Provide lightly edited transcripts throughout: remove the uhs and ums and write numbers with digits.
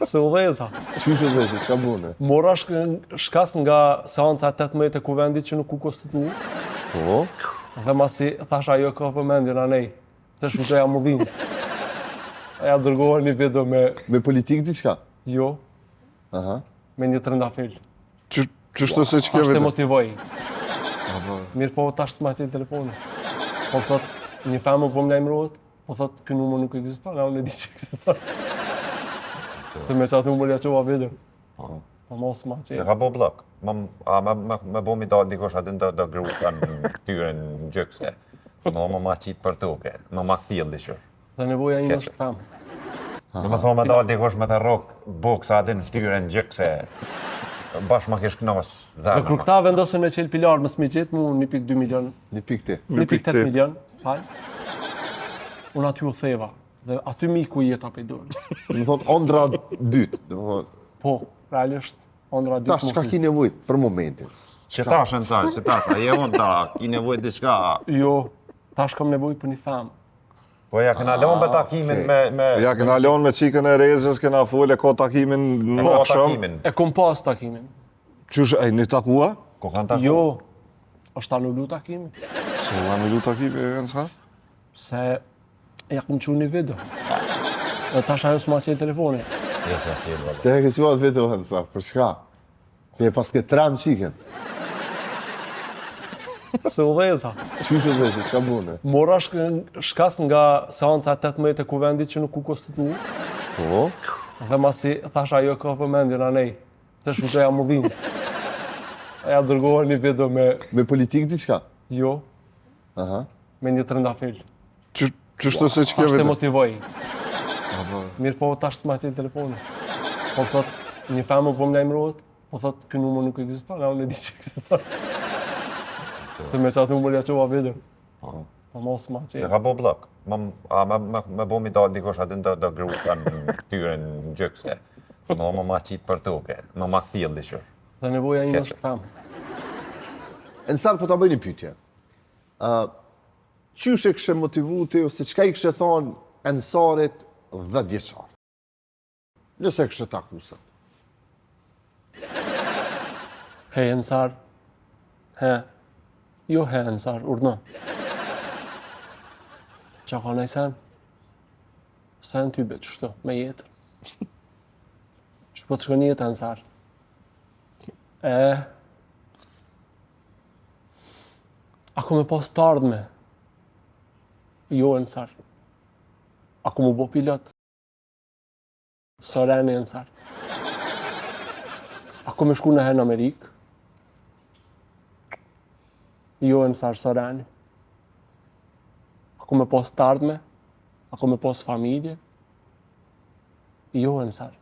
Se udheza. Qysh udheza, çka bune? Mora shkas nga seanca 18 e kuvendit që nuk u konstitu. Po? Dhe masi thash ajo ka vëmendjen anej. Të shfitoja mudhin. Ja dërgohër një video Me politik diçka? Jo, Aha. me një trëndafil. Qështu se që kjo Ashtë të vetë? motivoj. Mirë po tash s'ma qelë telefoni. Po thot, një femë po më lajmërohet, po thot, kë numër nuk ekziston, a unë e di që ekziston. Se me qatë numër ja qova video. Po mos ma E qelë. ka bo blok. Me bo mi dalë dikosh aty do grukan në tyren në gjëkse. Ma qitë për toke, ma këtijel dhe qërë. Dhe nevoja ime është femë. Në më thonë me dalë dikosh me të rok boksa aty në tyren në gjëkse. Bash ma kesh knas Dhe zarë. kur këta vendosën me qelë pilar, më s'mi qitë mu 1.2 milion, 1.8 milion, fal. Unë aty u theva, dhe aty miku jeta pe dorë. Më thot ondra dytë, do më thot. Po, realisht, ondra dy Tash çka ki nevojë për momentin? Që ta shënë që ta, je unë ta, ki nevojt diçka. Jo, tash kam nevojë për një femë. Po ja këna lonë me takimin me... Ja, këna lonë me qikën e rezës, këna full e ko takimin në Po akshëm. takimin. E kom pas takimin. Qysh, e një takua? Ko kanë taku? Jo, është anullu takimi, Se u anullu takimi e nësa? se ja kom qu një video. Dhe tash ajo s'ma qelë telefoni. Jo se si e bërë. Se e ke quat vetë hënsa, për çka? Ti e pas ke tram qiken. Se udheza. Qysh udheza, çka bune? Mora shkas nga seanca 18 e kuvendit që nuk u konstitu. Po? Dhe masi thash ajo ka vëmendjen anej. Të shfitoja mudhin. Ja dërgohër një video Me politik diçka? Jo, Aha. me një trëndafil. Qështu se që kjo Ashtë të vetë? motivoj. Mirë po tash s'ma qelë telefoni. Po thot, një femë po më lajmërohet, po thot, kë numër nuk ekziston, a unë e di që ekziston. Se me qatë numër ja qova video. Po mos ma E qelë. ka bo blok. Me bo mi dalë dikosh aty do grukan në tyren në gjëkse. Ma qitë për toke, ma këtijel dhe qërë. Dhe nevoja ime është femë. Ensar po ta bëj një pyetje. Qysh e kështë motivu ti, ose çka i kështë thonë Ensarit 10 vjeçar? Nëse kështë takusa. He, Ensar. He. Jo, he, Ensar, urna. Qa ka nej sen? Sen ty be, qështu, me jetën. Që po të shkon jetë, Ensar? Ako me pas të ardhme? Jo, Ensar. Ako mu bo pilot? Soreni, Ensar. Ako me shku në herë në Amerikë? Jo, Ensar, Sorani. Ako me pas të ardhme? Ako me pas familje? Jo, Ensar.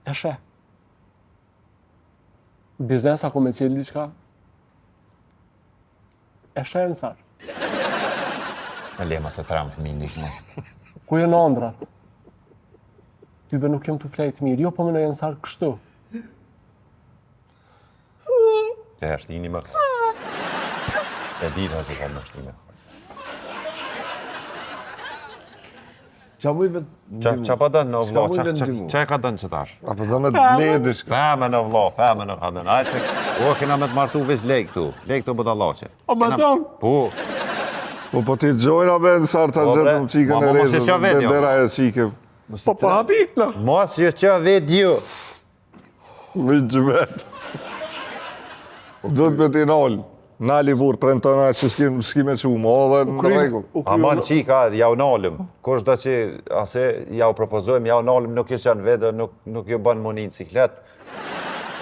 E she. Biznes ako me qelë diqka? E she, Ensar. E lema se tram fëmin një Ku jenë andrat? Tybe nuk jem të flejt mirë. Jo, po më në Ensar kështu. Që është një më e dita që ka më shtime. Qa muj me ndimu? Qa pa dënë në vlo, Çka muj me ndimu? qa e ka dënë që tash? Apo do me ledis. Feme në vlo, feme në ka dënë. Ajtë se, kena me të martu vis lejk tu. Lejk tu bëda lache. O, ma qonë? Po, Po ti të gjojna be në sarë të Po, bre, gjetëm qikën ma, e mos e rezës, qa vetë, jo. dera e qikëm. Po, po, habit, në. mos që që ved ju. Vitë që vetë. Duhet me ti nalë. Nali vurë, prentona që s'ki me qumë, o dhe në regu. Aman qika, ja u nalëm. Kush do që ase ja u propozojmë, ja u nalëm, nuk ju qanë vedë, nuk ju banë moni në ciklet.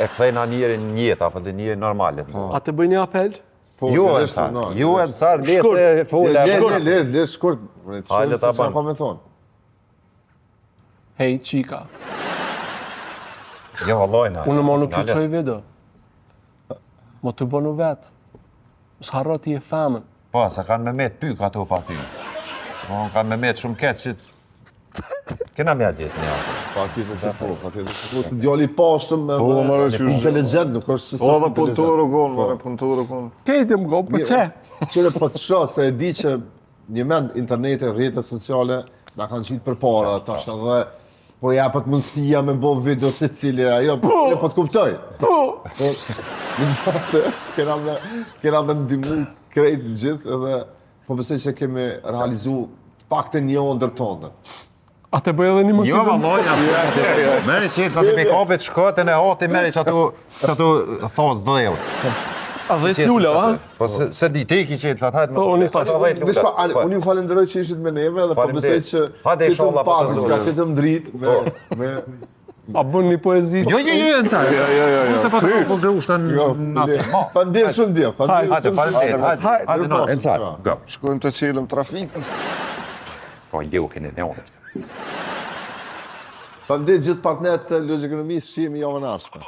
E këthejna njëri në jetë, apo dhe njëri normalit. A të bëj një apel? Ju e nësar, lese fulle. Lërë, shkurt. Hajde ta Qa ban. ka me thonë? Hej, qika. Jo, allojna. Unë më nuk ju qoj video. Mo të bënu vetë. S'harro ti e femën. Po, se kanë me met pyk ato pa ty. Po, kanë me met shumë ketë që... Kena mja gjithë një ato. Pa tjetër se po, pa tjetër se po. Të djali i pashëm, Po, më rëshu. inteligent, nuk është se O dhe punëturë konë, më punëturë konë. Kejtë më go, për që? Qire po të shoh, se e di që një mend interneti, rrjetet sociale, na kanë qitë për para, tash edhe Po ja po të mundësia me bo video se cili ajo, po të kuptoj. Po, Kena me ndimu krejt në gjithë edhe po besoj që kemi realizu pak të një ndër tonë. a të bëj edhe një motiv? Jo, valloj, merri që sa të pikapit shkotën e oti, merri që atu thos dheu. A 10 lula, va? Po se di ti ki qenë, sa të hajtë Po, unë i fash. Vesh pa, unë ju falenderoj që ishit me neve dhe po besoj që Hajde, që të inshallah, pak, po të që ka zgjojmë. që të mdrit me... A bën një poezi? Jo, në cajë. Jo. Se pa të po të ushtan nasi. Fandir shumë dje, Hajde, faleminderit, hajde, no, në cajë. Go. Shkojmë të qelëm trafikën. Po, ju keni ne ondër. Fandir gjithë partnerët të Logjekonomisë shihemi javën ardhshme.